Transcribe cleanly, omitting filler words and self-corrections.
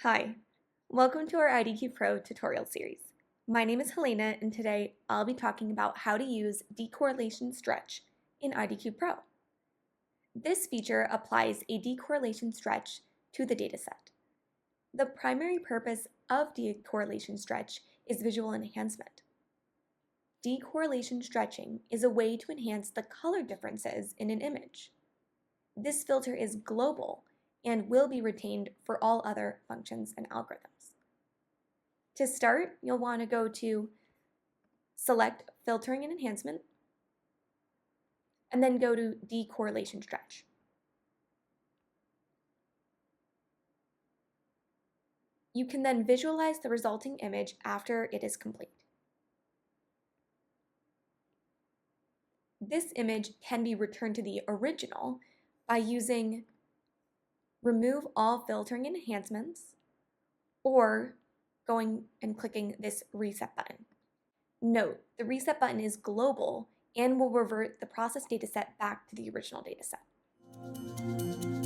Hi, welcome to our IDQ Pro tutorial series. My name is Helena, and today I'll be talking about how to use decorrelation stretch in IDQ Pro. This feature applies a decorrelation stretch to the dataset. The primary purpose of decorrelation stretch is visual enhancement. Decorrelation stretching is a way to enhance the color differences in an image. This filter is global and will be retained for all other functions and algorithms. To start, you'll want to go to Select Filtering and Enhancement, and then go to Decorrelation Stretch. You can then visualize the resulting image after it is complete. This image can be returned to the original by using Remove All Filtering and Enhancements or going and clicking this Reset button. Note, the Reset button is global and will revert the process dataset back to the original dataset.